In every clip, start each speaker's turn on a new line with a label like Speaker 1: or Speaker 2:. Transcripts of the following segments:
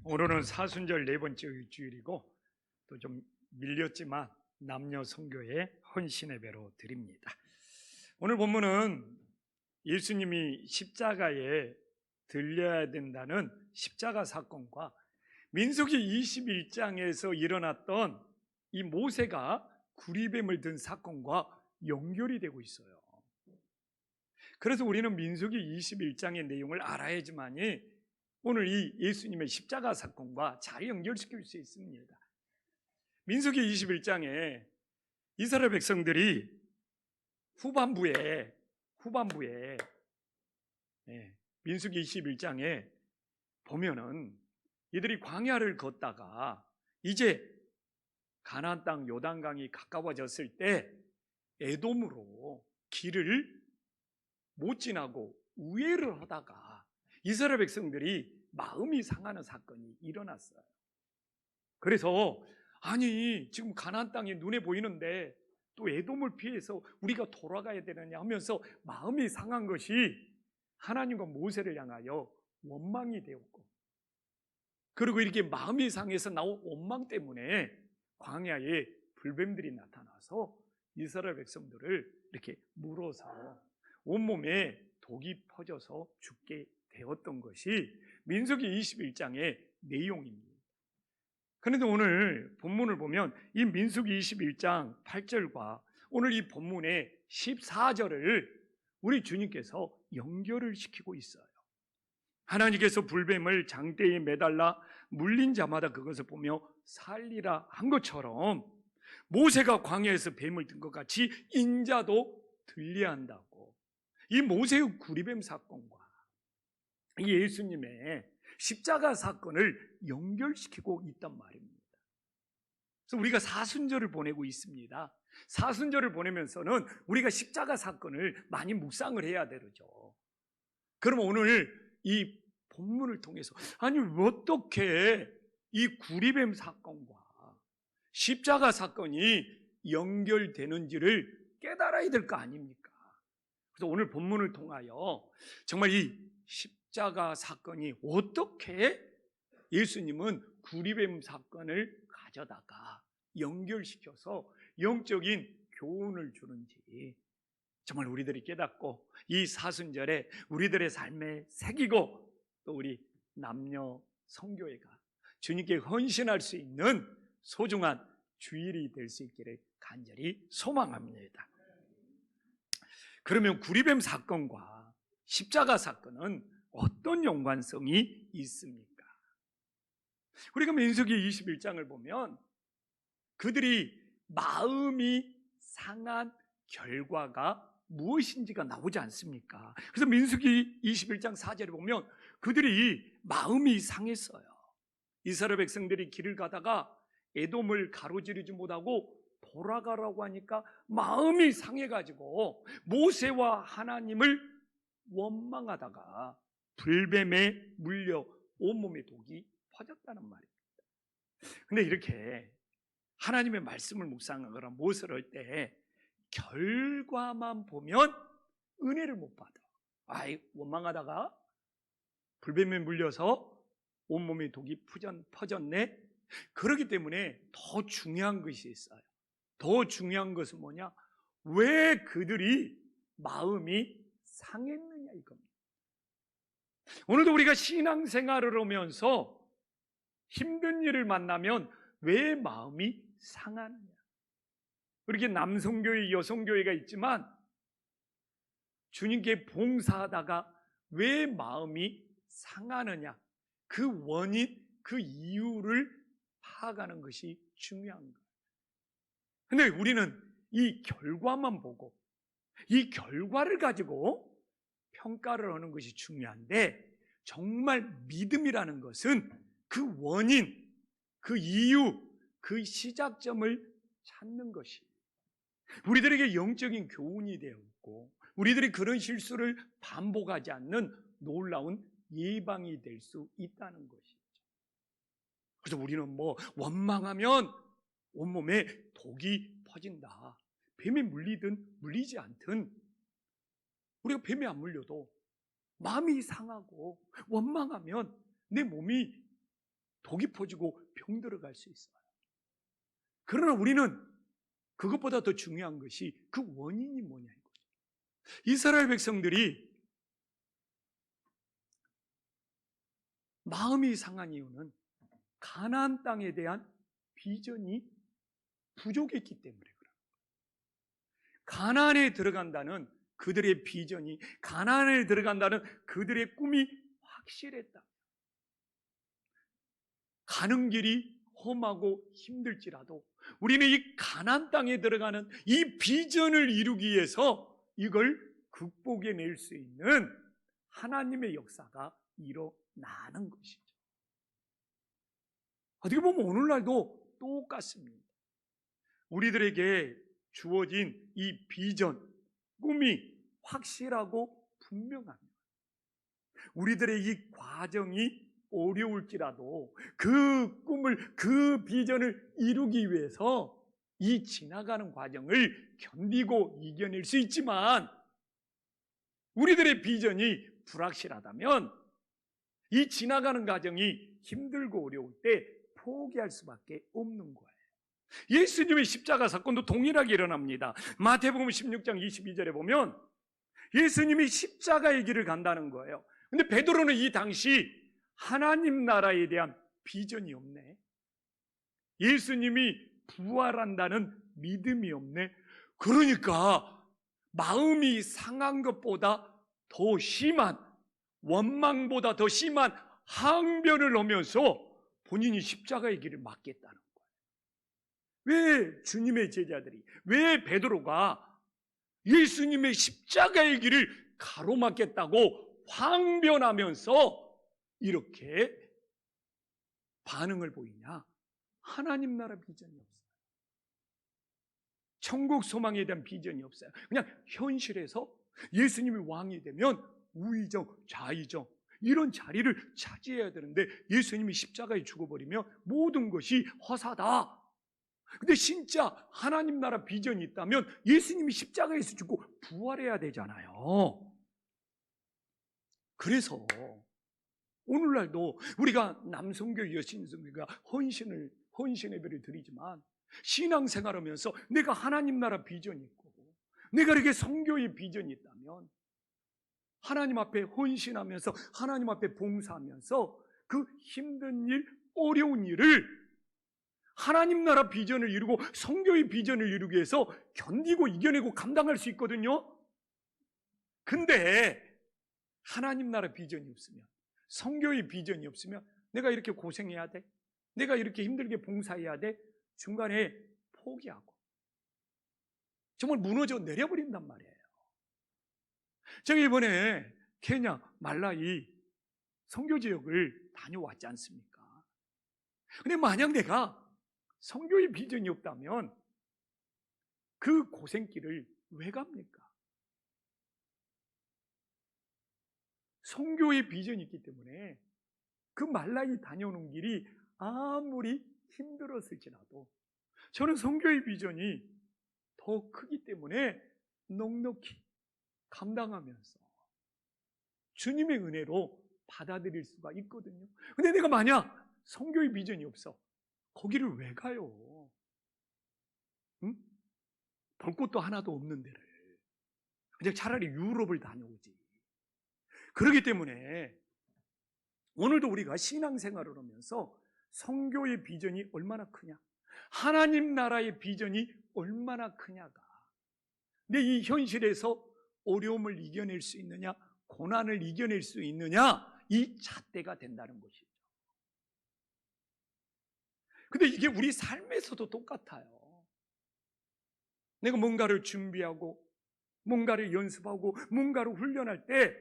Speaker 1: 오늘은 사순절 네 번째 주일이고 또 좀 밀렸지만 남녀 선교의 헌신 예배로 드립니다. 오늘 본문은 예수님이 십자가에 들려야 된다는 십자가 사건과 민수기 21장에서 일어났던 이 모세가 구리뱀을 든 사건과 연결이 되고 있어요. 그래서 우리는 민수기 21장의 내용을 알아야지만이 오늘 이 예수님의 십자가 사건과 잘 연결시킬 수 있습니다. 민수기 21장에 이스라엘 백성들이 후반부에 민수기 21장에 보면은 이들이 광야를 걷다가 이제 가나안 땅 요단강이 가까워졌을 때 에돔으로 길을 못 지나고 우회를 하다가 이스라엘 백성들이 마음이 상하는 사건이 일어났어요. 그래서 아니 지금 가나안 땅이 눈에 보이는데 또 에돔을 피해서 우리가 돌아가야 되느냐 하면서 마음이 상한 것이 하나님과 모세를 향하여 원망이 되었고, 그리고 이렇게 마음이 상해서 나온 원망 때문에 광야에 불뱀들이 나타나서 이스라엘 백성들을 이렇게 물어서 온몸에 독이 퍼져서 죽게 되었던 것이 민수기 21장의 내용입니다. 그런데 오늘 본문을 보면 이 민수기 21장 8절과 오늘 이 본문의 14절을 우리 주님께서 연결을 시키고 있어요. 하나님께서 불뱀을 장대에 매달라 물린 자마다 그것을 보며 살리라 한 것처럼 모세가 광야에서 뱀을 든 것 같이 인자도 들려야 한다고, 이 모세의 구리뱀 사건과 이 예수님의 십자가 사건을 연결시키고 있단 말입니다. 그래서 우리가 사순절을 보내고 있습니다. 사순절을 보내면서는 우리가 십자가 사건을 많이 묵상을 해야 되죠. 그럼 오늘 이 본문을 통해서 아니 어떻게 이 구리뱀 사건과 십자가 사건이 연결되는지를 깨달아야 될 거 아닙니까? 그래서 오늘 본문을 통하여 정말 이 십자가 사건이 어떻게 예수님은 구리뱀 사건을 가져다가 연결시켜서 영적인 교훈을 주는지 정말 우리들이 깨닫고 이 사순절에 우리들의 삶에 새기고 또 우리 남녀 선교회가 주님께 헌신할 수 있는 소중한 주일이 될 수 있기를 간절히 소망합니다. 그러면 구리뱀 사건과 십자가 사건은 어떤 연관성이 있습니까? 우리가 민수기 21장을 보면 그들이 마음이 상한 결과가 무엇인지가 나오지 않습니까? 그래서 민수기 21장 4절에 보면 그들이 마음이 상했어요. 이스라엘 백성들이 길을 가다가 에돔을 가로지르지 못하고 돌아가라고 하니까 마음이 상해가지고 모세와 하나님을 원망하다가 불뱀에 물려 온몸에 독이 퍼졌다는 말입니다. 근데 이렇게 하나님의 말씀을 묵상하거나 무엇을 할 때 결과만 보면 은혜를 못 받아. 원망하다가 불뱀에 물려서 온몸에 독이 퍼졌네. 그렇기 때문에 더 중요한 것이 있어요. 더 중요한 것은 뭐냐? 왜 그들이 마음이 상했느냐 이겁니다. 오늘도 우리가 신앙생활을 하면서 힘든 일을 만나면 왜 마음이 상하느냐? 이렇게 남성교회, 여성교회가 있지만 주님께 봉사하다가 왜 마음이 상하느냐? 그 원인, 그 이유를 파악하는 것이 중요한 거예요. 근데 우리는 이 결과만 보고 이 결과를 가지고 평가를 하는 것이 중요한데, 정말 믿음이라는 것은 그 원인, 그 이유, 그 시작점을 찾는 것이 우리들에게 영적인 교훈이 되었고 우리들이 그런 실수를 반복하지 않는 놀라운 예방이 될 수 있다는 것이죠. 그래서 우리는 원망하면 온몸에 독이 퍼진다. 뱀에 물리든 물리지 않든 우리가 뱀에 안 물려도 마음이 상하고 원망하면 내 몸이 독이 퍼지고 병 들어갈 수 있어요. 그러나 우리는 그것보다 더 중요한 것이 그 원인이 뭐냐 이거죠. 이스라엘 백성들이 마음이 상한 이유는 가나안 땅에 대한 비전이 부족했기 때문에 그래요. 가나안에 들어간다는 그들의 비전이, 가나안에 들어간다는 그들의 꿈이 확실했다. 가는 길이 험하고 힘들지라도 우리는 이 가나안 땅에 들어가는 이 비전을 이루기 위해서 이걸 극복해낼 수 있는 하나님의 역사가 일어나는 것이죠. 어떻게 보면 오늘날도 똑같습니다. 우리들에게 주어진 이 비전, 꿈이 확실하고 분명합니다. 우리들의 이 과정이 어려울지라도 그 꿈을, 그 비전을 이루기 위해서 이 지나가는 과정을 견디고 이겨낼 수 있지만, 우리들의 비전이 불확실하다면 이 지나가는 과정이 힘들고 어려울 때 포기할 수밖에 없는 거예요. 예수님의 십자가 사건도 동일하게 일어납니다. 마태복음 16장 22절에 보면 예수님이 십자가의 길을 간다는 거예요. 근데 베드로는 이 당시 하나님 나라에 대한 비전이 없네. 예수님이 부활한다는 믿음이 없네. 그러니까 마음이 상한 것보다 더 심한, 원망보다 더 심한 항변을 하면서 본인이 십자가의 길을 막겠다는 거예요. 왜 주님의 제자들이, 왜 베드로가 예수님의 십자가의 길을 가로막겠다고 항변하면서 이렇게 반응을 보이냐? 하나님 나라 비전이 없어요. 천국 소망에 대한 비전이 없어요. 그냥 현실에서 예수님이 왕이 되면 우의정, 좌의정 이런 자리를 차지해야 되는데 예수님이 십자가에 죽어버리면 모든 것이 허사다. 근데 진짜 하나님 나라 비전이 있다면 예수님이 십자가에서 죽고 부활해야 되잖아요. 그래서 오늘날도 우리가 남성교, 여신성교가 헌신 예배를 드리지만 신앙생활하면서 내가 하나님 나라 비전이 있고 내가 이렇게 선교의 비전이 있다면 하나님 앞에 헌신하면서 하나님 앞에 봉사하면서 그 힘든 일, 어려운 일을 하나님 나라 비전을 이루고 선교의 비전을 이루기 위해서 견디고 이겨내고 감당할 수 있거든요. 근데 하나님 나라 비전이 없으면, 선교의 비전이 없으면 내가 이렇게 고생해야 돼? 내가 이렇게 힘들게 봉사해야 돼? 중간에 포기하고 정말 무너져 내려버린단 말이에요. 제가 이번에 케냐 말라이 선교 지역을 다녀왔지 않습니까? 근데 만약 내가 선교의 비전이 없다면 그 고생길을 왜 갑니까? 선교의 비전이 있기 때문에 그 말라이 다녀오는 길이 아무리 힘들었을지라도 저는 선교의 비전이 더 크기 때문에 넉넉히 감당하면서 주님의 은혜로 받아들일 수가 있거든요. 근데 내가 만약 선교의 비전이 없어, 거기를 왜 가요? 응? 볼 곳도 하나도 없는 데를 그냥 차라리 유럽을 다녀오지. 그렇기 때문에 오늘도 우리가 신앙생활을 하면서 선교의 비전이 얼마나 크냐, 하나님 나라의 비전이 얼마나 크냐가 내 이 현실에서 어려움을 이겨낼 수 있느냐, 고난을 이겨낼 수 있느냐, 이 잣대가 된다는 것이죠. 근데 이게 우리 삶에서도 똑같아요. 내가 뭔가를 준비하고 뭔가를 연습하고 뭔가를 훈련할 때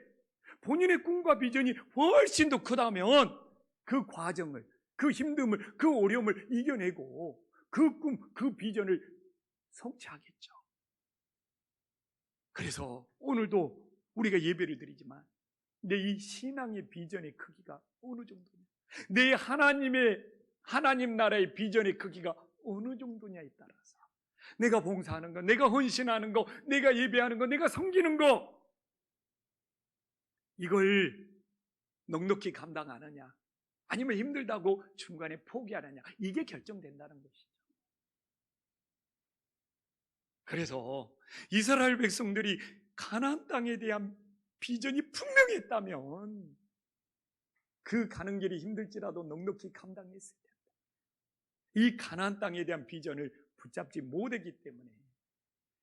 Speaker 1: 본인의 꿈과 비전이 훨씬 더 크다면 그 과정을, 그 힘듦을, 그 어려움을 이겨내고 그 꿈, 그 비전을 성취하겠죠. 그래서 오늘도 우리가 예배를 드리지만 내 이 신앙의 비전의 크기가 어느 정도냐, 내 하나님 나라의 비전의 크기가 어느 정도냐에 따라서 내가 봉사하는 거, 내가 헌신하는 거, 내가 예배하는 거, 내가 섬기는 거, 이걸 넉넉히 감당하느냐, 아니면 힘들다고 중간에 포기하느냐, 이게 결정된다는 것이죠. 그래서 이스라엘 백성들이 가나안 땅에 대한 비전이 분명했다면 그 가는 길이 힘들지라도 넉넉히 감당했을 텐데, 이 가나안 땅에 대한 비전을 붙잡지 못했기 때문에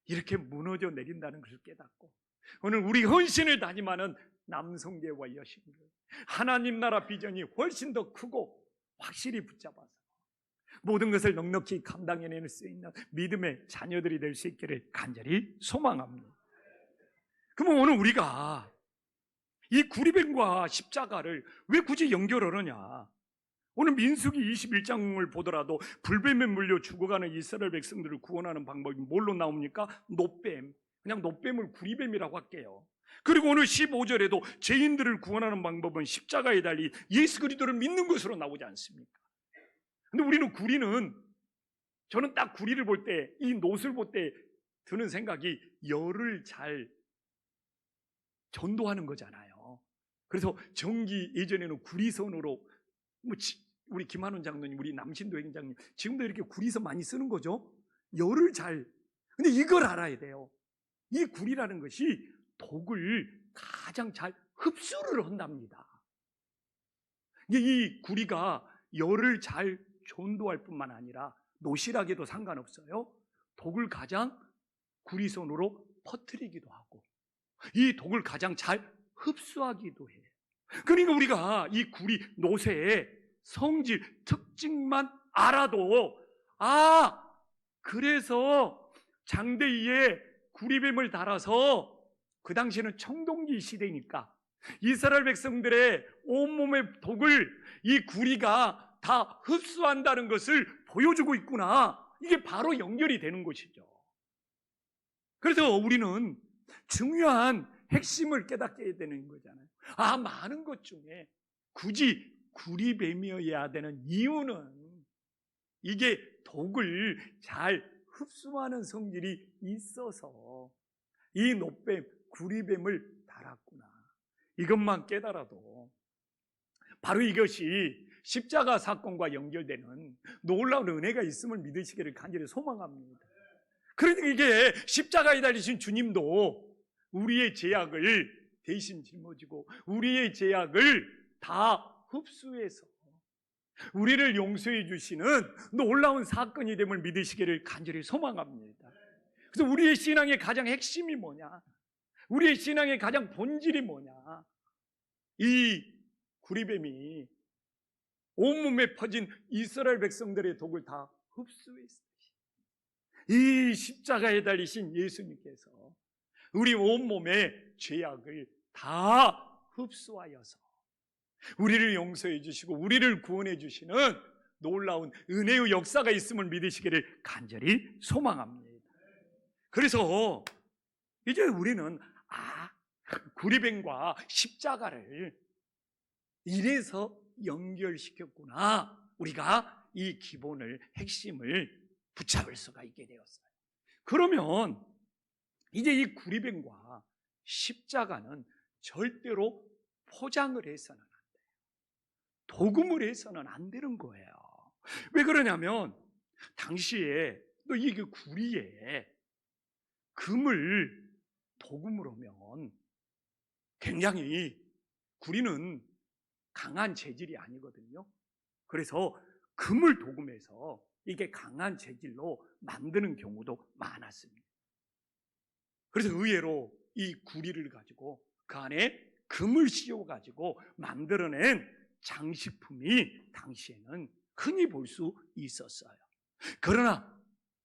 Speaker 1: 이렇게 무너져 내린다는 것을 깨닫고, 오늘 우리 헌신을 다짐하는 남성계와 여신들, 하나님 나라 비전이 훨씬 더 크고 확실히 붙잡아서 모든 것을 넉넉히 감당해낼 수 있는 믿음의 자녀들이 될 수 있기를 간절히 소망합니다. 그럼 오늘 우리가 이 구리뱀과 십자가를 왜 굳이 연결하느냐? 오늘 민수기 21장을 보더라도 불뱀에 물려 죽어가는 이스라엘 백성들을 구원하는 방법이 뭘로 나옵니까? 놋뱀. 그냥 놋뱀을 구리뱀이라고 할게요. 그리고 오늘 15절에도 죄인들을 구원하는 방법은 십자가에 달린 예수 그리스도를 믿는 것으로 나오지 않습니까? 근데 우리는 구리는, 저는 딱 구리를 볼 때, 이 놋을 볼 때 드는 생각이 열을 잘 전도하는 거잖아요. 그래서 전기, 예전에는 구리선으로, 우리 김한원 장로님, 우리 남신도 행장님, 지금도 이렇게 구리선 많이 쓰는 거죠. 열을 잘. 근데 이걸 알아야 돼요. 이 구리라는 것이 독을 가장 잘 흡수를 한답니다. 이 구리가 열을 잘 전도할 뿐만 아니라 노실하게도 상관없어요. 독을 가장 구리선으로 퍼뜨리기도 하고, 이 독을 가장 잘 흡수하기도 해요. 그러니까 우리가 이 구리, 놋의 성질, 특징만 알아도, 그래서 장대위에 구리뱀을 달아서, 그 당시에는 청동기 시대니까 이스라엘 백성들의 온몸의 독을 이 구리가 다 흡수한다는 것을 보여주고 있구나, 이게 바로 연결이 되는 것이죠. 그래서 우리는 중요한 핵심을 깨닫게 되는 거잖아요. 많은 것 중에 굳이 구리뱀이어야 되는 이유는 이게 독을 잘 흡수하는 성질이 있어서 이 놋뱀, 구리뱀을 달았구나, 이것만 깨달아도 바로 이것이 십자가 사건과 연결되는 놀라운 은혜가 있음을 믿으시기를 간절히 소망합니다. 그러니까 이게 십자가에 달리신 주님도 우리의 죄악을 대신 짊어지고 우리의 죄악을 다 흡수해서 우리를 용서해 주시는 놀라운 사건이 됨을 믿으시기를 간절히 소망합니다. 그래서 우리의 신앙의 가장 핵심이 뭐냐? 우리의 신앙의 가장 본질이 뭐냐? 이 구리뱀이 온몸에 퍼진 이스라엘 백성들의 독을 다 흡수했어요. 이 십자가에 달리신 예수님께서 우리 온몸의 죄악을 다 흡수하여서 우리를 용서해 주시고 우리를 구원해 주시는 놀라운 은혜의 역사가 있음을 믿으시기를 간절히 소망합니다. 그래서 이제 우리는 구리뱀과 십자가를 이래서 연결시켰구나, 우리가 이 기본을, 핵심을 붙잡을 수가 있게 되었어요. 그러면 이제 이 구리뱀과 십자가는 절대로 포장을 해서는 안 돼요. 도금을 해서는 안 되는 거예요. 왜 그러냐면 당시에 또 이 구리에 금을 도금으로 하면 굉장히, 구리는 강한 재질이 아니거든요. 그래서 금을 도금해서 이게 강한 재질로 만드는 경우도 많았습니다. 그래서 의외로 이 구리를 가지고 그 안에 금을 씌워가지고 만들어낸 장식품이 당시에는 흔히 볼 수 있었어요. 그러나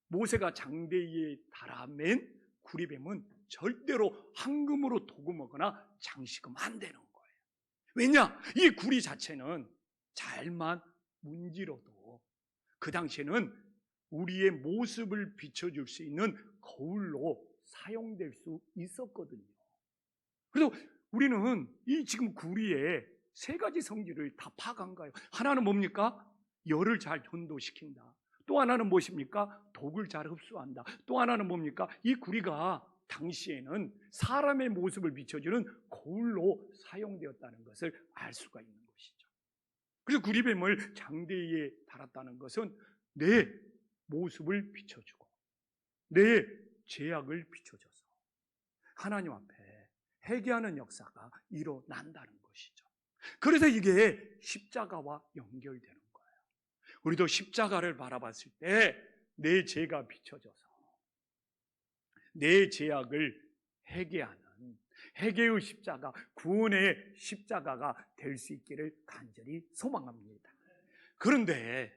Speaker 1: 모세가 장대위에 달아맨 구리뱀은 절대로 황금으로 도금하거나 장식하면 안 되는 거예요. 왜냐? 이 구리 자체는 잘만 문지러도 그 당시에는 우리의 모습을 비춰줄 수 있는 거울로 사용될 수 있었거든요. 그래서 우리는 이 지금 구리에 세 가지 성질을 다 파악한 거예요. 하나는 뭡니까? 열을 잘 전도시킨다. 또 하나는 무엇입니까? 독을 잘 흡수한다. 또 하나는 뭡니까? 이 구리가 당시에는 사람의 모습을 비춰주는 거울로 사용되었다는 것을 알 수가 있는 것이죠. 그래서 구리뱀을 장대에 달았다는 것은 내 모습을 비춰주고 내 죄악을 비춰줘서 하나님 앞에 회개하는 역사가 일어난다는 것이죠. 그래서 이게 십자가와 연결되는 거예요. 우리도 십자가를 바라봤을 때 내 죄가 비춰져서 내 죄악을 회개하는 회개의 십자가, 구원의 십자가가 될 수 있기를 간절히 소망합니다. 그런데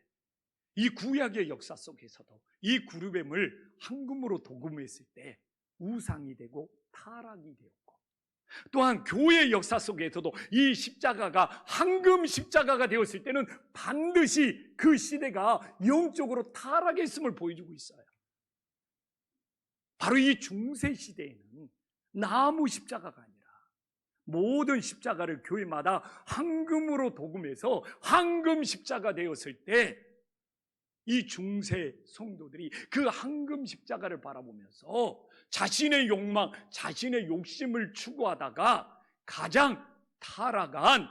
Speaker 1: 이 구약의 역사 속에서도 이 구르뱀을 황금으로 도금했을 때 우상이 되고 타락이 되었고, 또한 교회의 역사 속에서도 이 십자가가 황금 십자가가 되었을 때는 반드시 그 시대가 영적으로 타락했음을 보여주고 있어요. 바로 이 중세 시대에는 나무 십자가가 아니라 모든 십자가를 교회마다 황금으로 도금해서 황금 십자가 되었을 때 이 중세 성도들이 그 황금 십자가를 바라보면서 자신의 욕망, 자신의 욕심을 추구하다가 가장 타락한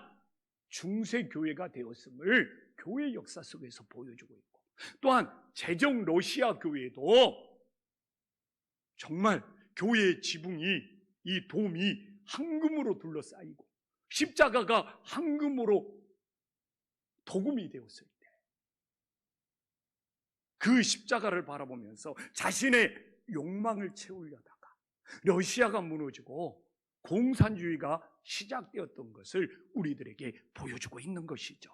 Speaker 1: 중세 교회가 되었음을 교회 역사 속에서 보여주고 있고, 또한 제정 러시아 교회도 정말 교회의 지붕이, 이 돔이 황금으로 둘러싸이고 십자가가 황금으로 도금이 되었을 때 그 십자가를 바라보면서 자신의 욕망을 채우려다가 러시아가 무너지고 공산주의가 시작되었던 것을 우리들에게 보여주고 있는 것이죠.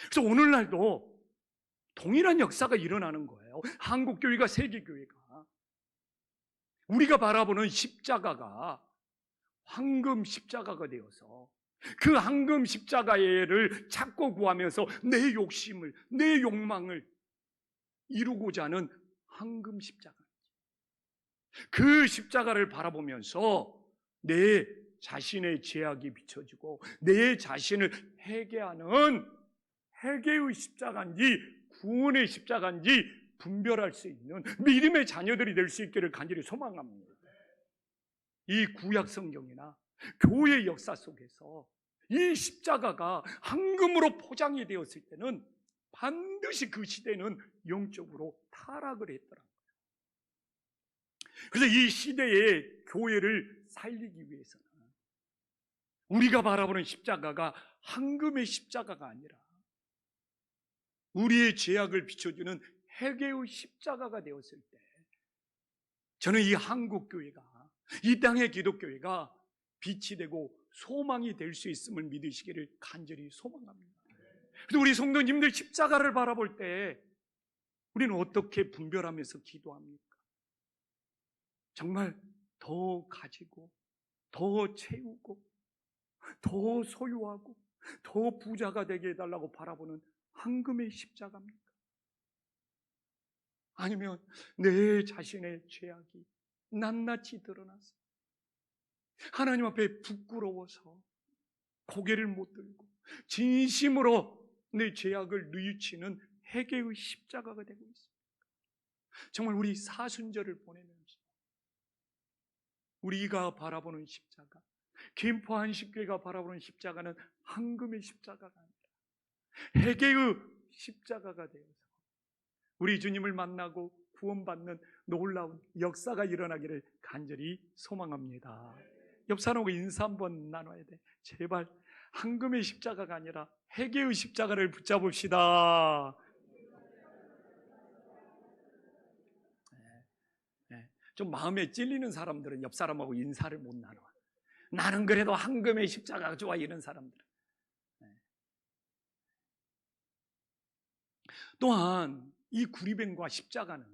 Speaker 1: 그래서 오늘날도 동일한 역사가 일어나는 거예요. 한국교회가, 세계교회가 우리가 바라보는 십자가가 황금 십자가가 되어서 그 황금 십자가를 찾고 구하면서 내 욕심을, 내 욕망을 이루고자 하는 황금 십자가, 그 십자가를 바라보면서 내 자신의 죄악이 비춰지고 내 자신을 회개하는 회개의 십자가인지 구원의 십자가인지 분별할 수 있는 믿음의 자녀들이 될 수 있기를 간절히 소망합니다. 이 구약 성경이나 교회 역사 속에서 이 십자가가 황금으로 포장이 되었을 때는 반드시 그 시대는 영적으로 타락을 했더라고요. 그래서 이 시대의 교회를 살리기 위해서는 우리가 바라보는 십자가가 황금의 십자가가 아니라 우리의 죄악을 비춰주는 회개의 십자가가 되었을 때 저는 이 한국교회가, 이 땅의 기독교회가 빛이 되고 소망이 될 수 있음을 믿으시기를 간절히 소망합니다. 그래서 우리 성도님들 십자가를 바라볼 때 우리는 어떻게 분별하면서 기도합니까? 정말 더 가지고, 더 채우고, 더 소유하고, 더 부자가 되게 해달라고 바라보는 황금의 십자가입니까? 아니면 내 자신의 죄악이 낱낱이 드러나서 하나님 앞에 부끄러워서 고개를 못 들고 진심으로 내 죄악을 뉘우치는 회개의 십자가가 되고 있습니다. 정말 우리 사순절을 보내면서 우리가 바라보는 십자가, 김포 한식교회가 바라보는 십자가는 황금의 십자가가 아니라 회개의 십자가가 되어서 우리 주님을 만나고 구원받는 놀라운 역사가 일어나기를 간절히 소망합니다. 옆 사람하고 인사 한번 나눠야 돼. 제발 황금의 십자가가 아니라 회개의 십자가를 붙잡읍시다. 좀 마음에 찔리는 사람들은 옆 사람하고 인사를 못 나눠. 나는 그래도 황금의 십자가가 좋아, 이런 사람들은. 또한 이 구리뱀과 십자가는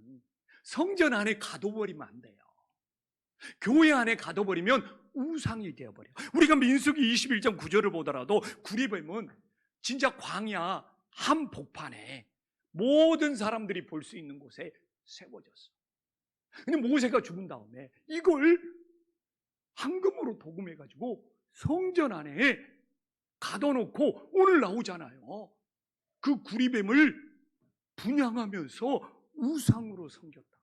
Speaker 1: 성전 안에 가둬버리면 안 돼요. 교회 안에 가둬버리면 우상이 되어버려요. 우리가 민수기 21장 9절을 보더라도 구리뱀은 진짜 광야 한복판에 모든 사람들이 볼 수 있는 곳에 세워졌어. 근데 모세가 죽은 다음에 이걸 황금으로 도금해가지고 성전 안에 가둬놓고 오늘 나오잖아요. 그 구리뱀을 분향하면서 우상으로 섬겼다고.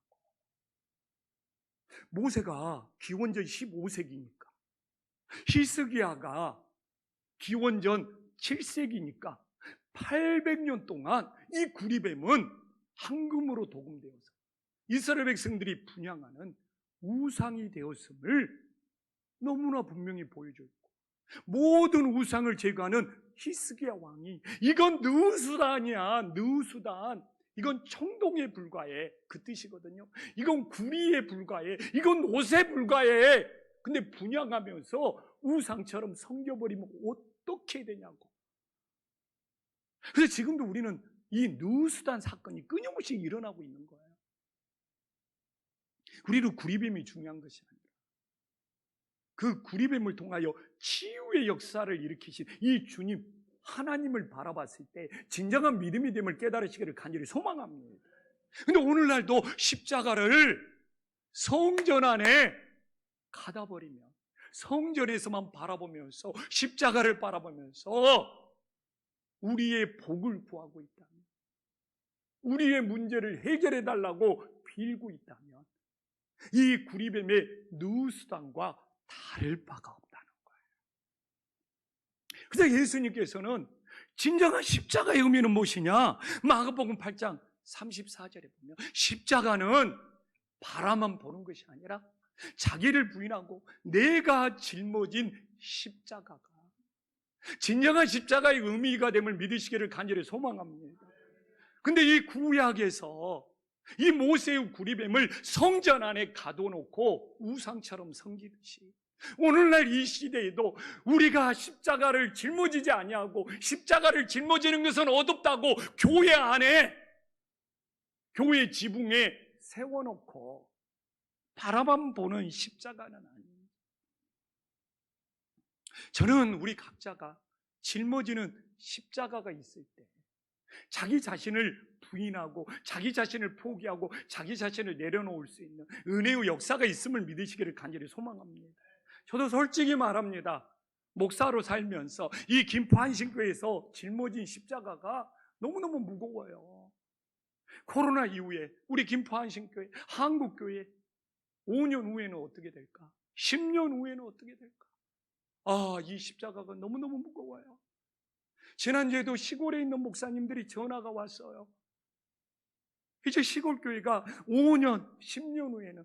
Speaker 1: 모세가 기원전 15세기니까 히스기야가 기원전 7세기니까 800년 동안 이 구리뱀은 황금으로 도금되어서 이스라엘 백성들이 분향하는 우상이 되었음을 너무나 분명히 보여줘 있고, 모든 우상을 제거하는 히스기야 왕이 이건 느수단이야, 느수단. 이건 청동에 불과해, 그 뜻이거든요. 이건 구리에 불과해, 이건 옷에 불과해. 근데 분향하면서 우상처럼 섬겨버리면 어떻게 되냐고. 그래서 지금도 우리는 이 느수단 사건이 끊임없이 일어나고 있는 거예요. 우리는 구리뱀이 중요한 것이 아니라 그 구리뱀을 통하여 치유의 역사를 일으키신 이 주님 하나님을 바라봤을 때 진정한 믿음이 됨을 깨달으시기를 간절히 소망합니다. 근데 오늘날도 십자가를 성전 안에 가다 버리면, 성전에서만 바라보면서 십자가를 바라보면서 우리의 복을 구하고 있다면, 우리의 문제를 해결해 달라고 빌고 있다면 이 구리뱀의 누수단과 다를 바가 없다는 거예요. 그래서 예수님께서는 진정한 십자가의 의미는 무엇이냐? 마가복음 8장 34절에 보면 십자가는 바라만 보는 것이 아니라 자기를 부인하고 내가 짊어진 십자가가 진정한 십자가의 의미가 됨을 믿으시기를 간절히 소망합니다. 근데 이 구약에서 이 모세의 구리뱀을 성전 안에 가둬놓고 우상처럼 섬기듯이 오늘날 이 시대에도 우리가 십자가를 짊어지지 아니하고 십자가를 짊어지는 것은 어둡다고 교회 안에, 교회 지붕에 세워놓고 바라만 보는 십자가는 아닙니다. 저는 우리 각자가 짊어지는 십자가가 있을 때 자기 자신을 부인하고 자기 자신을 포기하고 자기 자신을 내려놓을 수 있는 은혜의 역사가 있음을 믿으시기를 간절히 소망합니다. 저도 솔직히 말합니다. 목사로 살면서 이 김포 한신교회에서 짊어진 십자가가 너무너무 무거워요. 코로나 이후에 우리 김포 한신교회, 한국교회 5년 후에는 어떻게 될까? 10년 후에는 어떻게 될까? 이 십자가가 너무너무 무거워요. 지난주에도 시골에 있는 목사님들이 전화가 왔어요. 이제 시골 교회가 5년, 10년 후에는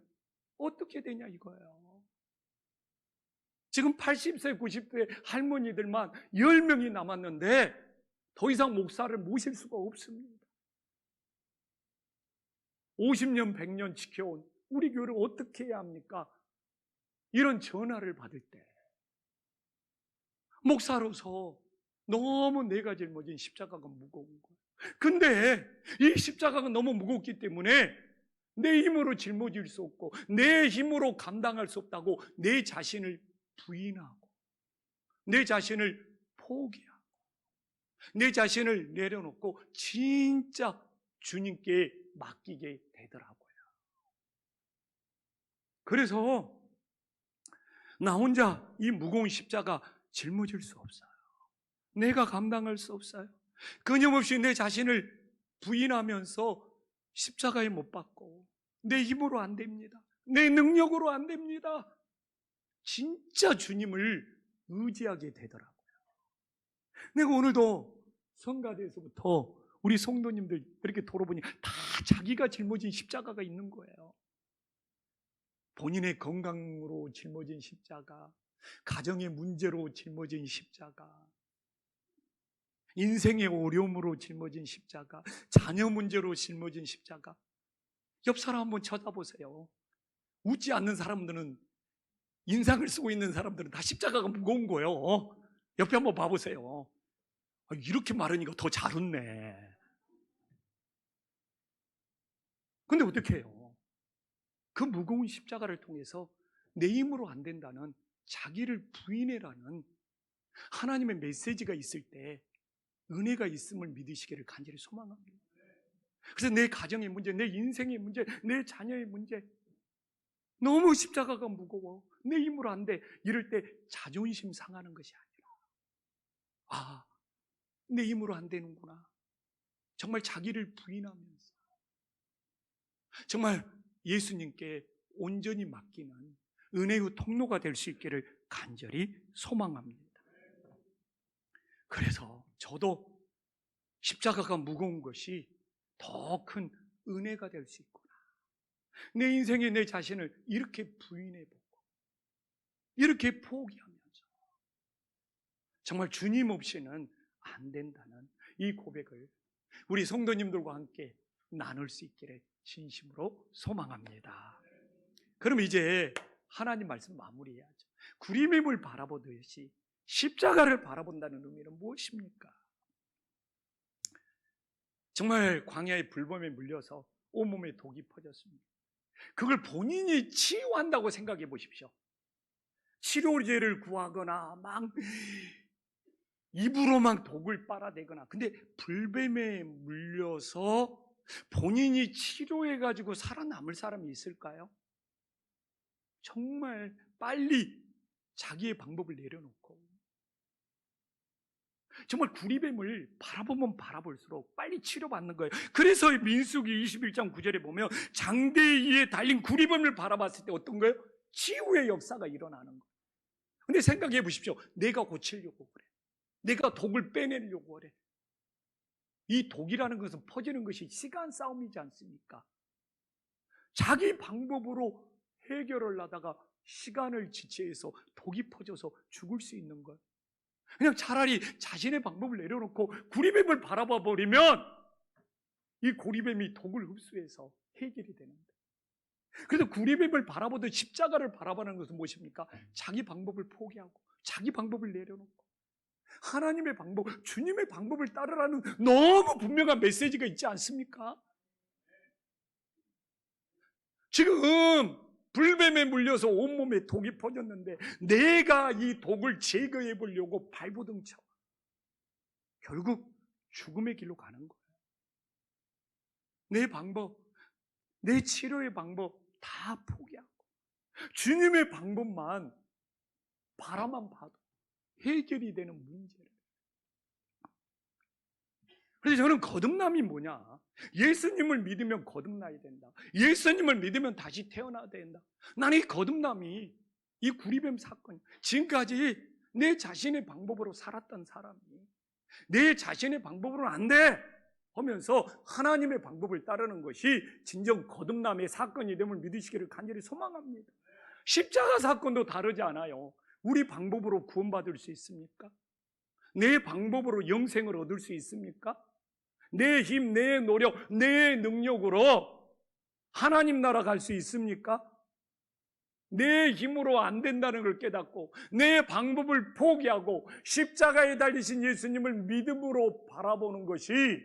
Speaker 1: 어떻게 되냐 이거예요. 지금 80세, 90세 할머니들만 10명이 남았는데 더 이상 목사를 모실 수가 없습니다. 50년, 100년 지켜온 우리 교회를 어떻게 해야 합니까? 이런 전화를 받을 때 목사로서 너무 내가 짊어진 십자가가 무거운 거예요. 근데 이 십자가가 너무 무겁기 때문에 내 힘으로 짊어질 수 없고 내 힘으로 감당할 수 없다고 내 자신을 부인하고 내 자신을 포기하고 내 자신을 내려놓고 진짜 주님께 맡기게 되더라고요. 그래서 나 혼자 이 무거운 십자가 짊어질 수 없어요. 내가 감당할 수 없어요. 끊임없이 내 자신을 부인하면서 십자가에 못 박고 내 힘으로 안 됩니다. 내 능력으로 안 됩니다. 진짜 주님을 의지하게 되더라고요. 내가 오늘도 성가대에서부터 우리 성도님들 이렇게 돌아보니 다 자기가 짊어진 십자가가 있는 거예요. 본인의 건강으로 짊어진 십자가, 가정의 문제로 짊어진 십자가, 인생의 어려움으로 짊어진 십자가, 자녀 문제로 짊어진 십자가. 옆 사람 한번 쳐다보세요. 웃지 않는 사람들은, 인상을 쓰고 있는 사람들은 다 십자가가 무거운 거예요. 옆에 한번 봐보세요. 이렇게 말하니까 더 잘 웃네. 근데 어떻게 해요? 그 무거운 십자가를 통해서 내 힘으로 안 된다는 자기를 부인해라는 하나님의 메시지가 있을 때 은혜가 있음을 믿으시기를 간절히 소망합니다. 그래서 내 가정의 문제, 내 인생의 문제, 내 자녀의 문제, 너무 십자가가 무거워, 내 힘으로 안 돼, 이럴 때 자존심 상하는 것이 아니라 내 힘으로 안 되는구나. 정말 자기를 부인하면서 정말 예수님께 온전히 맡기는 은혜의 통로가 될 수 있기를 간절히 소망합니다. 그래서 저도 십자가가 무거운 것이 더 큰 은혜가 될 수 있구나. 내 인생에 내 자신을 이렇게 부인해보고 이렇게 포기하면서 정말 주님 없이는 안 된다는 이 고백을 우리 성도님들과 함께 나눌 수 있기를 진심으로 소망합니다. 그럼 이제 하나님 말씀 마무리해야죠. 구림임을 바라보듯이 십자가를 바라본다는 의미는 무엇입니까? 정말 광야의 불범에 물려서 온몸에 독이 퍼졌습니다. 그걸 본인이 치유한다고 생각해 보십시오. 치료제를 구하거나 막 입으로만 독을 빨아대거나, 근데 불뱀에 물려서 본인이 치료해가지고 살아남을 사람이 있을까요? 정말 빨리 자기의 방법을 내려놓고 정말 구리뱀을 바라보면 바라볼수록 빨리 치료받는 거예요. 그래서 민수기 21장 9절에 보면 장대 위에 달린 구리뱀을 바라봤을 때 어떤 거예요? 치유의 역사가 일어나는 거예요. 근데 생각해 보십시오. 내가 고치려고 그래. 내가 독을 빼내려고 그래. 이 독이라는 것은 퍼지는 것이 시간 싸움이지 않습니까? 자기 방법으로 해결을 하다가 시간을 지체해서 독이 퍼져서 죽을 수 있는 거예요. 그냥 차라리 자신의 방법을 내려놓고 구리뱀을 바라봐 버리면 이 구리뱀이 독을 흡수해서 해결이 되는데, 그래서 구리뱀을 바라보듯 십자가를 바라보는 것은 무엇입니까? 자기 방법을 포기하고 자기 방법을 내려놓고 하나님의 방법, 주님의 방법을 따르라는 너무 분명한 메시지가 있지 않습니까? 지금 불뱀에 물려서 온몸에 독이 퍼졌는데 내가 이 독을 제거해 보려고 발버둥쳐 결국 죽음의 길로 가는 거예요. 내 방법, 내 치료의 방법 다 포기하고 주님의 방법만 바라만 봐도 해결이 되는 문제를. 그래서 저는 거듭남이 뭐냐? 예수님을 믿으면 거듭나야 된다. 예수님을 믿으면 다시 태어나야 된다. 나는 이 거듭남이, 이 구리뱀 사건, 지금까지 내 자신의 방법으로 살았던 사람이 내 자신의 방법으로는 안 돼 하면서 하나님의 방법을 따르는 것이 진정 거듭남의 사건이 됨을 믿으시기를 간절히 소망합니다. 십자가 사건도 다르지 않아요. 우리 방법으로 구원받을 수 있습니까? 내 방법으로 영생을 얻을 수 있습니까? 내 힘, 내 노력, 내 능력으로 하나님 나라 갈 수 있습니까? 내 힘으로 안 된다는 걸 깨닫고 내 방법을 포기하고 십자가에 달리신 예수님을 믿음으로 바라보는 것이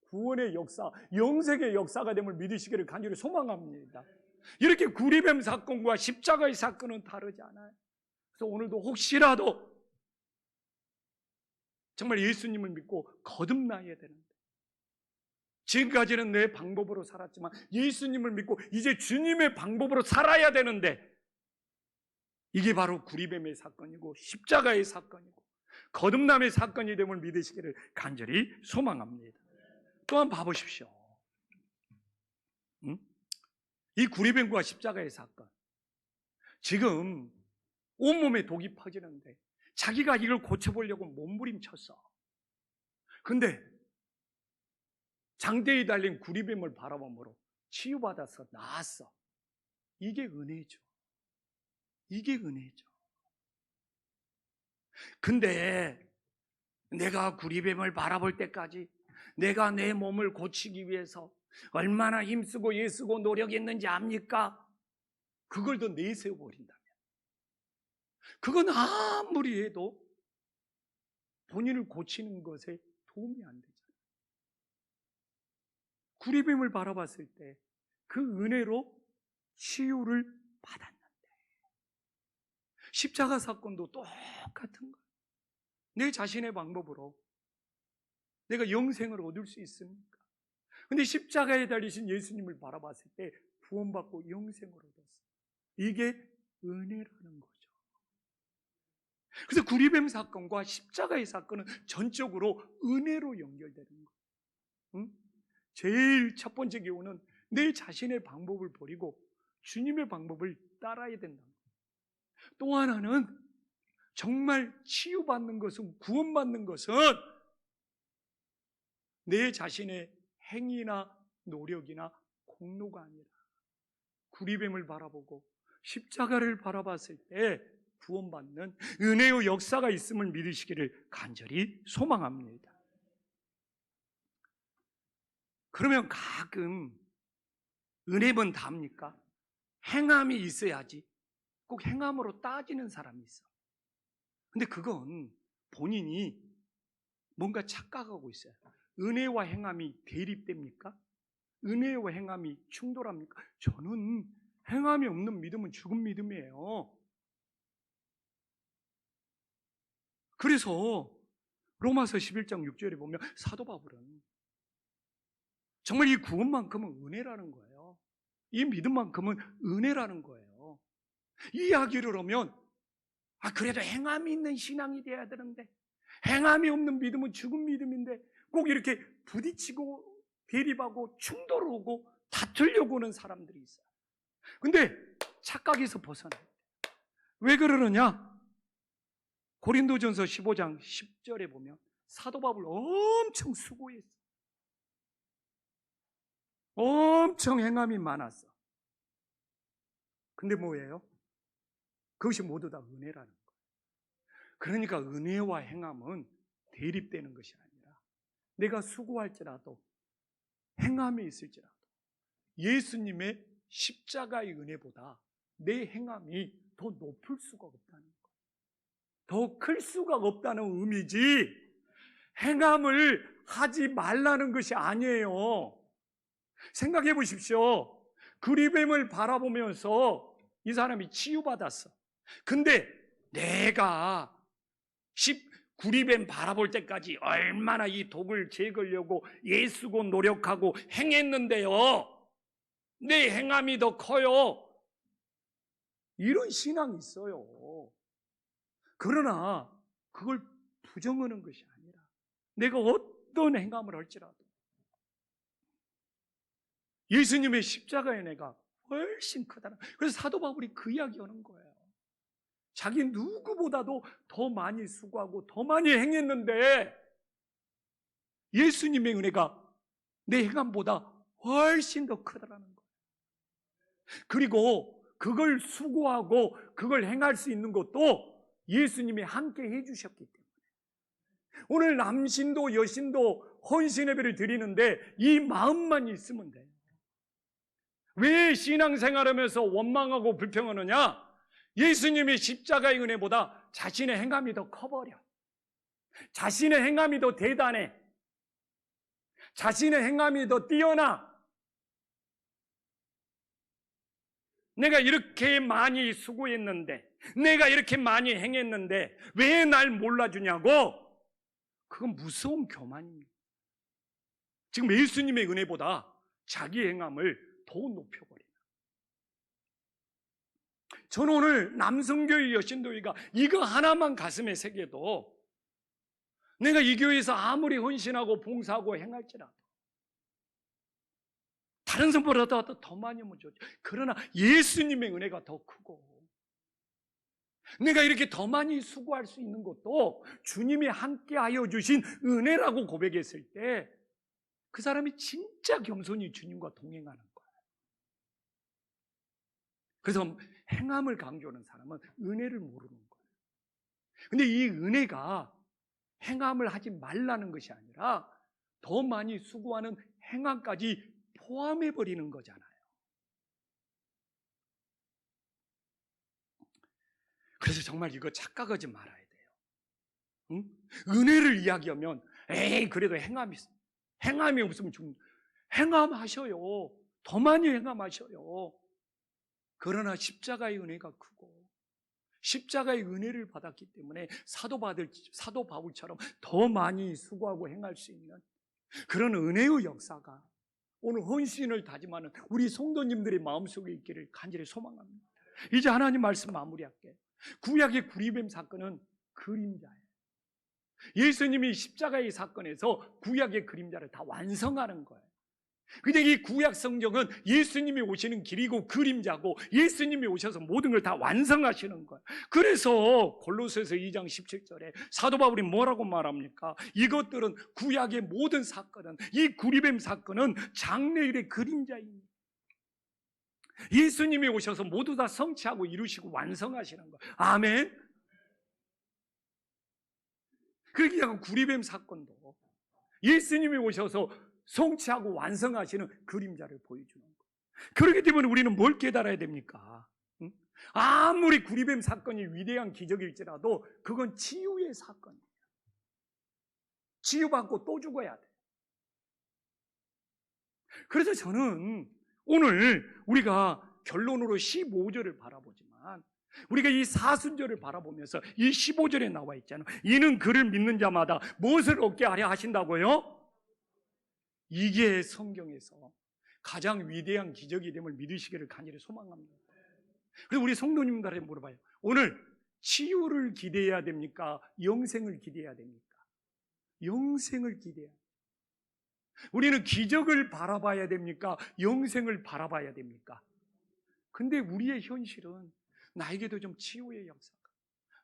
Speaker 1: 구원의 역사, 영생의 역사가 됨을 믿으시기를 간절히 소망합니다. 이렇게 구리뱀 사건과 십자가의 사건은 다르지 않아요. 그래서 오늘도 혹시라도 정말 예수님을 믿고 거듭나야 되는데, 지금까지는 내 방법으로 살았지만 예수님을 믿고 이제 주님의 방법으로 살아야 되는데, 이게 바로 구리뱀의 사건이고 십자가의 사건이고 거듭남의 사건이 됨을 믿으시기를 간절히 소망합니다. 또한 봐보십시오. 이 구리뱀과 십자가의 사건, 지금 온몸에 독이 퍼지는데 자기가 이걸 고쳐보려고 몸부림쳤어. 근데 장대에 달린 구리뱀을 바라봄으로 치유받아서 나았어. 이게 은혜죠. 이게 은혜죠. 근데 내가 구리뱀을 바라볼 때까지 내가 내 몸을 고치기 위해서 얼마나 힘쓰고 애쓰고 노력했는지 압니까? 그걸 더 내세워버린다면 그건 아무리 해도 본인을 고치는 것에 도움이 안 되잖아요. 구리뱀을 바라봤을 때 그 은혜로 치유를 받았는데, 십자가 사건도 똑같은 거예요. 내 자신의 방법으로 내가 영생을 얻을 수 있습니까? 근데 십자가에 달리신 예수님을 바라봤을 때 구원받고 영생을 얻었어요. 이게 은혜라는 거죠. 그래서 구리뱀 사건과 십자가의 사건은 전적으로 은혜로 연결되는 거예요. 제일 첫 번째 교훈은 내 자신의 방법을 버리고 주님의 방법을 따라야 된다. 또 하나는 정말 치유받는 것은, 구원받는 것은 내 자신의 행위나 노력이나 공로가 아니라 구리뱀을 바라보고 십자가를 바라봤을 때 구원받는 은혜의 역사가 있음을 믿으시기를 간절히 소망합니다. 그러면 가끔 은혜면 답니까? 행함이 있어야지. 꼭 행함으로 따지는 사람이 있어. 근데 그건 본인이 뭔가 착각하고 있어요. 은혜와 행함이 대립됩니까? 은혜와 행함이 충돌합니까? 저는 행함이 없는 믿음은 죽은 믿음이에요. 그래서 로마서 11장 6절에 보면 사도 바울은 정말 이 구원만큼은 은혜라는 거예요. 이 믿음만큼은 은혜라는 거예요. 이 이야기를 하면 그래도 행함이 있는 신앙이 돼야 되는데, 행함이 없는 믿음은 죽은 믿음인데, 꼭 이렇게 부딪히고 대립하고 충돌하고 다투려고 하는 사람들이 있어요. 근데 착각에서 벗어나요. 왜 그러느냐? 고린도전서 15장 10절에 보면 사도 바울 엄청 수고했어. 엄청 행함이 많았어. 근데 뭐예요? 그것이 모두 다 은혜라는 거예요. 그러니까 은혜와 행함은 대립되는 것이 아니라 내가 수고할지라도 행함이 있을지라도 예수님의 십자가의 은혜보다 내 행함이 더 높을 수가 없다는 거예요. 더 클 수가 없다는 의미지 행함을 하지 말라는 것이 아니에요. 생각해 보십시오. 구리뱀을 바라보면서 이 사람이 치유받았어. 근데 내가 구리뱀 바라볼 때까지 얼마나 이 독을 제거하려고 애쓰고 노력하고 행했는데요. 내 행함이 더 커요. 이런 신앙이 있어요. 그러나 그걸 부정하는 것이 아니라 내가 어떤 행함을 할지라도 예수님의 십자가의 은혜가 훨씬 크다는. 그래서 사도 바울이 그 이야기하는 거예요. 자기 누구보다도 더 많이 수고하고 더 많이 행했는데 예수님의 은혜가 내 행함보다 훨씬 더 크다라는 거예요. 그리고 그걸 수고하고 그걸 행할 수 있는 것도 예수님이 함께 해주셨기 때문에. 오늘 남신도 여신도 헌신예배를 드리는데 이 마음만 있으면 돼요. 왜 신앙생활하면서 원망하고 불평하느냐? 예수님의 십자가의 은혜보다 자신의 행함이 더 커버려. 자신의 행함이 더 대단해. 자신의 행함이 더 뛰어나. 내가 이렇게 많이 수고했는데, 내가 이렇게 많이 행했는데 왜 날 몰라주냐고? 그건 무서운 교만입니다. 지금 예수님의 은혜보다 자기 행함을 더 높여버려요. 저는 오늘 남성교회 여신도회가 이거 하나만 가슴에 새겨도 내가 이 교회에서 아무리 헌신하고 봉사하고 행할지라도 다른 사람보다 더 많이 하면 좋죠. 그러나 예수님의 은혜가 더 크고 내가 이렇게 더 많이 수고할 수 있는 것도 주님이 함께하여 주신 은혜라고 고백했을 때 그 사람이 진짜 겸손히 주님과 동행하는 거예요. 그래서 행함을 강조하는 사람은 은혜를 모르는 거예요. 근데 이 은혜가 행함을 하지 말라는 것이 아니라 더 많이 수고하는 행함까지 포함해버리는 거잖아요. 그래서 정말 이거 착각하지 말아야 돼요. 응? 은혜를 이야기하면 에이 그래도 행함이 없으면 행함하셔요. 더 많이 행함하셔요. 그러나 십자가의 은혜가 크고 십자가의 은혜를 받았기 때문에 사도 바울처럼 더 많이 수고하고 행할 수 있는 그런 은혜의 역사가 오늘 헌신을 다짐하는 우리 성도님들의 마음속에 있기를 간절히 소망합니다. 이제 하나님 말씀 마무리할게요. 구약의 구리뱀 사건은 그림자예요. 예수님이 십자가의 사건에서 구약의 그림자를 다 완성하는 거예요. 그냥 이 구약 성경은 예수님이 오시는 길이고 그림자고 예수님이 오셔서 모든 걸 다 완성하시는 거예요. 그래서 골로새서 2장 17절에 사도 바울이 뭐라고 말합니까? 이것들은 구약의 모든 사건은, 이 구리뱀 사건은 장래일의 그림자입니다. 예수님이 오셔서 모두 다 성취하고 이루시고 완성하시는 거예요. 아멘. 그러니까 구리뱀 사건도 예수님이 오셔서 성취하고 완성하시는 그림자를 보여주는 거예요. 그렇기 때문에 우리는 뭘 깨달아야 됩니까? 아무리 구리뱀 사건이 위대한 기적일지라도 그건 치유의 사건이에요. 치유받고 또 죽어야 돼. 그래서 저는 오늘 우리가 결론으로 15절을 바라보지만 우리가 이 사순절을 바라보면서 이 15절에 나와 있잖아요. 이는 그를 믿는 자마다 무엇을 얻게 하려 하신다고요? 이게 성경에서 가장 위대한 기적이 됨을 믿으시기를 간절히 소망합니다. 그래서 우리 성도님들한테 물어봐요. 오늘 치유를 기대해야 됩니까? 영생을 기대해야 됩니까? 영생을 기대해야 됩니까? 우리는 기적을 바라봐야 됩니까? 영생을 바라봐야 됩니까? 근데 우리의 현실은 나에게도 좀 치유의 역사가,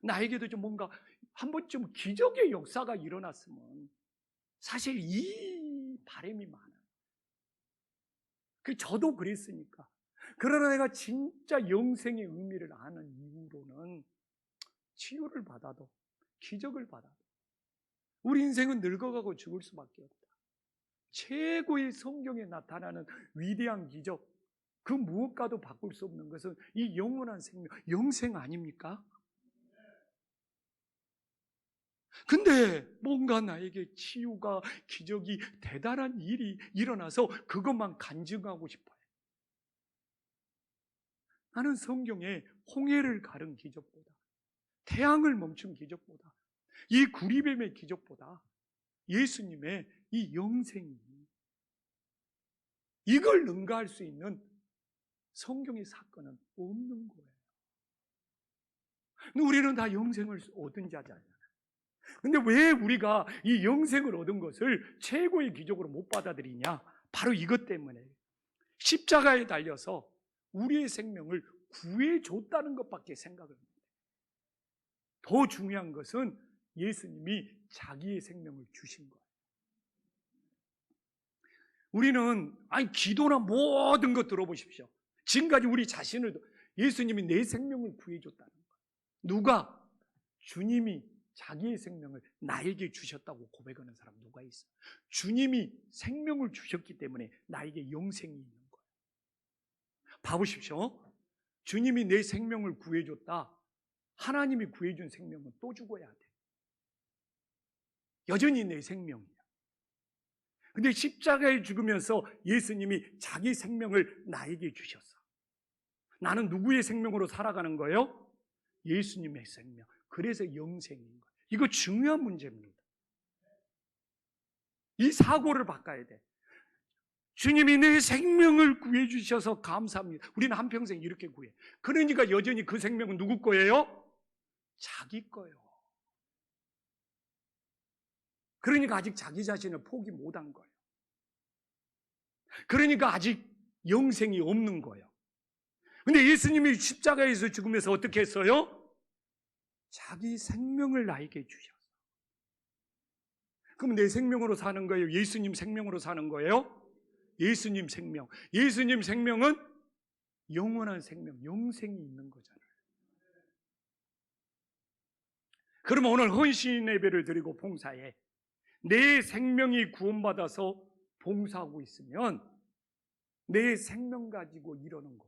Speaker 1: 나에게도 좀 뭔가 한 번쯤 기적의 역사가 일어났으면 사실 이 바람이 많아요. 저도 그랬으니까. 그러나 내가 진짜 영생의 의미를 아는 이후로는 치유를 받아도 기적을 받아도 우리 인생은 늙어가고 죽을 수밖에 없다. 최고의 성경에 나타나는 위대한 기적, 그 무엇과도 바꿀 수 없는 것은 이 영원한 생명, 영생 아닙니까? 근데 뭔가 나에게 치유가, 기적이, 대단한 일이 일어나서 그것만 간증하고 싶어요. 나는 성경에 홍해를 가른 기적보다, 태양을 멈춘 기적보다, 이 구리뱀의 기적보다 예수님의 이 영생이, 이걸 능가할 수 있는 성경의 사건은 없는 거예요. 근데 우리는 다 영생을 얻은 자잖아요. 근데 왜 우리가 이 영생을 얻은 것을 최고의 기적으로 못 받아들이냐? 바로 이것 때문에 십자가에 달려서 우리의 생명을 구해줬다는 것밖에 생각을 못해요. 더 중요한 것은 예수님이 자기의 생명을 주신 거예요. 우리는 기도나 모든 것 들어보십시오. 지금까지 우리 자신을, 예수님이 내 생명을 구해줬다는 거예요. 누가? 주님이 자기의 생명을 나에게 주셨다고 고백하는 사람 누가 있어요? 주님이 생명을 주셨기 때문에 나에게 영생이 있는 거예요. 봐보십시오. 주님이 내 생명을 구해줬다. 하나님이 구해준 생명은 또 죽어야 돼. 여전히 내 생명이야. 근데 십자가에 죽으면서 예수님이 자기 생명을 나에게 주셨어. 나는 누구의 생명으로 살아가는 거예요? 예수님의 생명. 그래서 영생인 거예요. 이거 중요한 문제입니다. 이 사고를 바꿔야 돼. 주님이 내 생명을 구해주셔서 감사합니다. 우리는 한평생 이렇게 구해. 그러니까 여전히 그 생명은 누구 거예요? 자기 거예요. 그러니까 아직 자기 자신을 포기 못한 거예요. 그러니까 아직 영생이 없는 거예요. 근데 예수님이 십자가에서 죽으면서 어떻게 했어요? 자기 생명을 나에게 주셨어요. 그럼 내 생명으로 사는 거예요? 예수님 생명으로 사는 거예요? 예수님 생명. 예수님 생명은 영원한 생명, 영생이 있는 거잖아요. 그러면 오늘 헌신 예배를 드리고 봉사해. 내 생명이 구원받아서 봉사하고 있으면 내 생명 가지고 이러는 거고,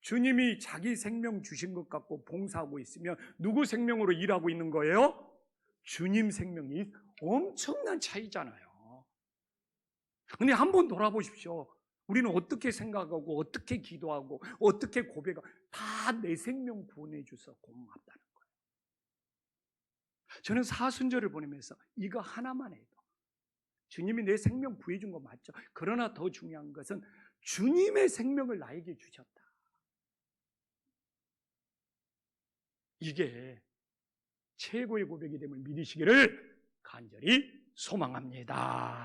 Speaker 1: 주님이 자기 생명 주신 것 갖고 봉사하고 있으면 누구 생명으로 일하고 있는 거예요? 주님 생명이. 엄청난 차이잖아요. 근데 한번 돌아보십시오. 우리는 어떻게 생각하고 어떻게 기도하고 어떻게 고백하고 다 내 생명 구원해 주셔서 고맙다는 거예요. 저는 사순절을 보내면서 이거 하나만 해도 주님이 내 생명 구해준 거 맞죠? 그러나 더 중요한 것은 주님의 생명을 나에게 주셨다. 이게 최고의 고백이 됨을 믿으시기를 간절히 소망합니다.